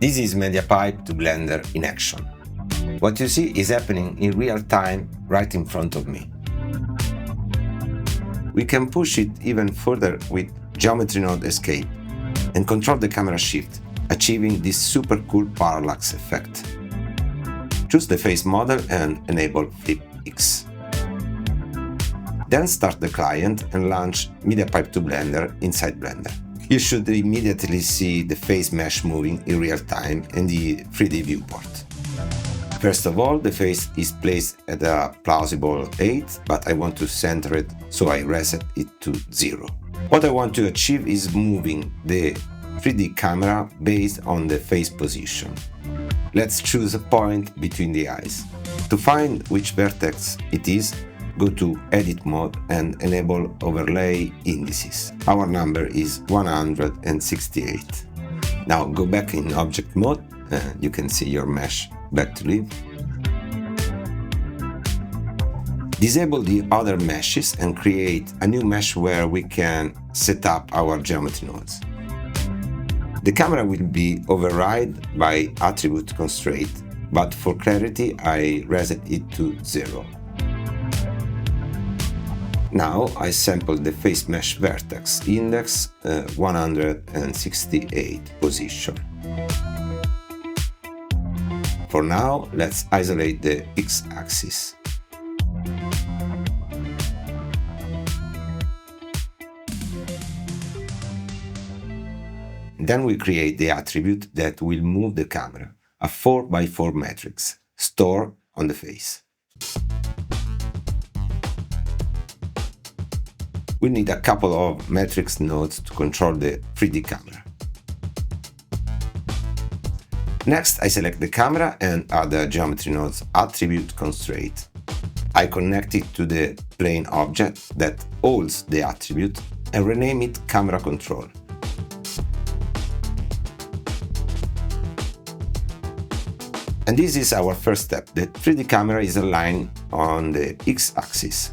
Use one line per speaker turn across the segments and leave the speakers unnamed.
This is MediaPipe to Blender in action. What you see is happening in real time right in front of me. We can push it even further with Geometry Node Escape and control the camera shift, achieving this super cool parallax effect. Choose the face model and enable Flip X. Then start the client and launch MediaPipe to Blender inside Blender. You should immediately see the FaceMesh moving in real time in the 3D viewport. First of all, the face is placed at a plausible 8, but I want to center it, so I reset it to 0. What I want to achieve is moving the 3D camera based on the face position. Let's choose a point between the eyes. To find which vertex it is, go to Edit mode and enable Overlay Indices. Our number is 168. Now go back in Object mode and you can see your mesh back to live. Disable the other meshes and create a new mesh where we can set up our geometry nodes. The camera will be override by attribute constraint, but for clarity I reset it to 0. Now I sample the FaceMesh vertex index 168 position. For now, let's isolate the x-axis. Then we create the attribute that will move the camera, a 4x4 matrix, stored on the face. We need a couple of matrix nodes to control the 3D camera. Next, I select the camera and add the geometry node's attribute constraint. I connect it to the plane object that holds the attribute and rename it camera control. And this is our first step. The 3D camera is aligned on the x-axis.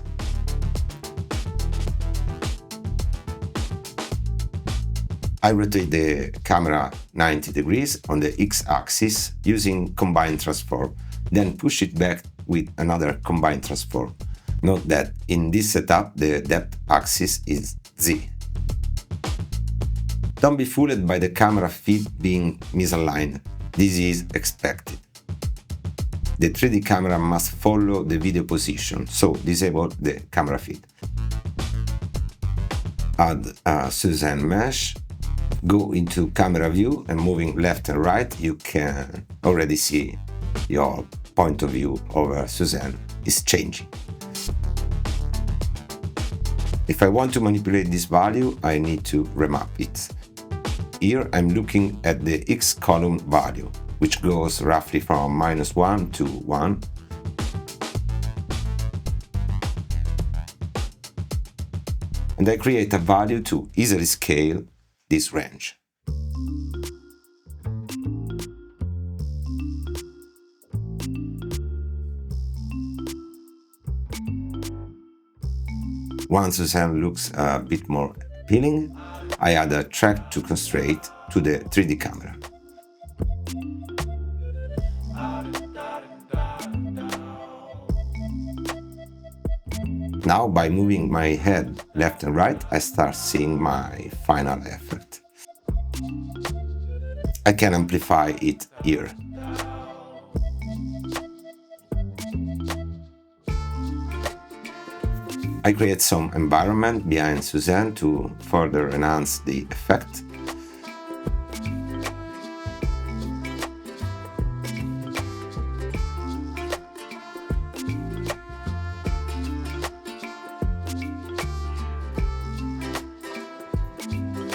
I rotate the camera 90 degrees on the x-axis using combine transform, then push it back with another combine transform. Note that in this setup the depth axis is Z. Don't be fooled by the camera feed being misaligned. This is expected. The 3D camera must follow the video position, so disable the camera feed. Add a Suzanne mesh. Go into camera view and moving left and right, you can already see your point of view over Suzanne is changing. If I want to manipulate this value, I need to remap it. Here I'm looking at the X column value, which goes roughly from -1 to 1. And I create a value to easily scale this range. Once Suzanne looks a bit more appealing, I add a track to constraint to the 3D camera. Now, by moving my head left and right, I start seeing my final effect. I can amplify it here. I create some environment behind Suzanne to further enhance the effect.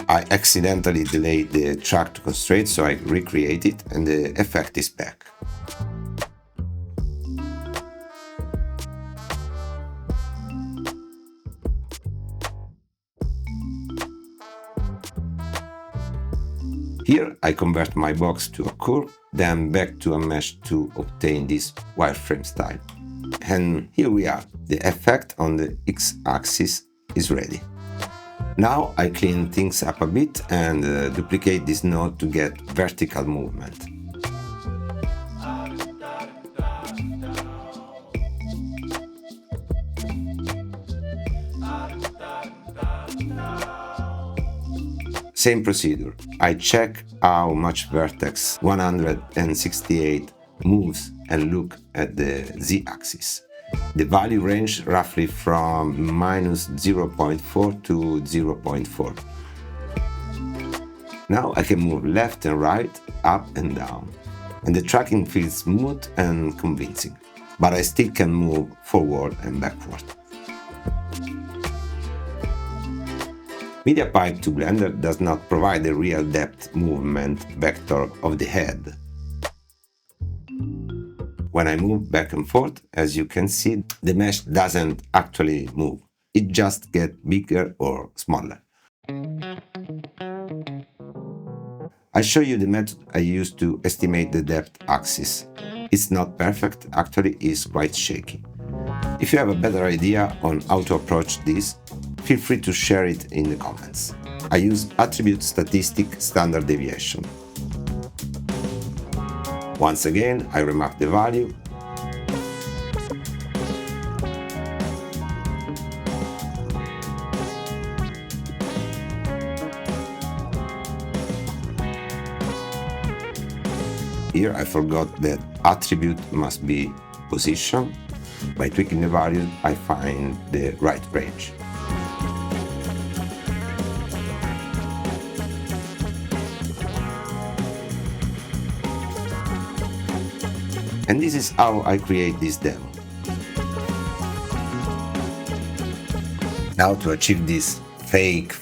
I accidentally delayed the track to constraint, so I recreate it and the effect is back. Here I convert my box to a curve, then back to a mesh to obtain this wireframe style. And here we are, the effect on the x-axis is ready. Now I clean things up a bit and duplicate this node to get vertical movement. Same procedure. I check how much vertex 168 moves and look at the z-axis. The value range roughly from minus 0.4 to 0.4. Now I can move left and right, up and down, and the tracking feels smooth and convincing, but I still can move forward and backward. MediaPipe to Blender does not provide a real depth movement vector of the head. When I move back and forth, as you can see, the mesh doesn't actually move. It just gets bigger or smaller. I show you the method I use to estimate the depth axis. It's not perfect, actually it's quite shaky. If you have a better idea on how to approach this, feel free to share it in the comments. I use attribute statistic standard deviation. Once again, I remap the value. Here I forgot that attribute must be position. By tweaking the value, I find the right range. And this is how I create this demo. Now to achieve this fake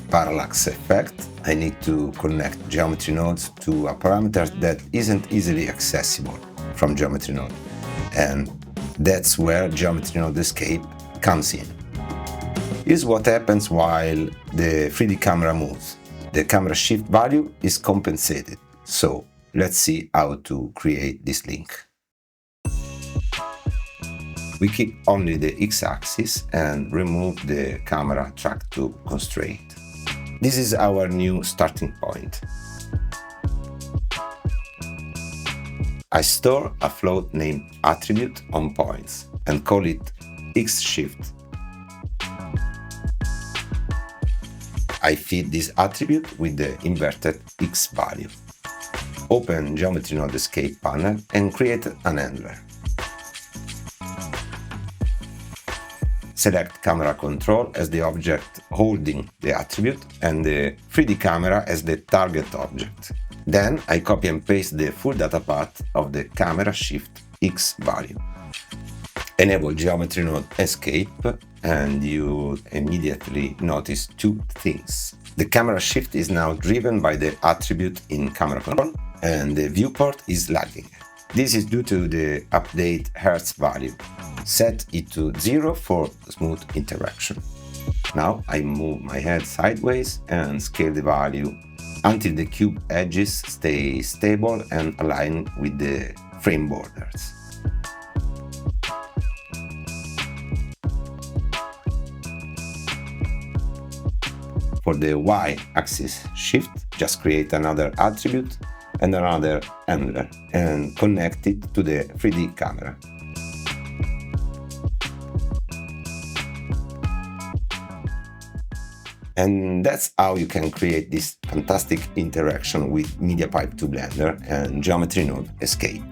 parallax effect, I need to connect geometry nodes to a parameter that isn't easily accessible from geometry node. And that's where geometry node escape comes in. Here's what happens while the 3D camera moves. The camera shift value is compensated. So let's see how to create this link. We keep only the x-axis and remove the camera track to constraint. This is our new starting point. I store a float named attribute on points and call it x-shift. I feed this attribute with the inverted x value. Open Geometry Node Escape panel and create an handler. Select Camera Control as the object holding the attribute and the 3D camera as the target object. Then I copy and paste the full data path of the camera shift x value. Enable Geometry Node Escape and you immediately notice two things. The camera shift is now driven by the attribute in Camera Control and the viewport is lagging. This is due to the update Hertz value. Set it to 0 for smooth interaction. Now I move my head sideways and scale the value until the cube edges stay stable and align with the frame borders. For the y-axis shift, just create another attribute and another handler and connect it to the 3D camera. And that's how you can create this fantastic interaction with MediaPipe to Blender and Geometry Node Escape.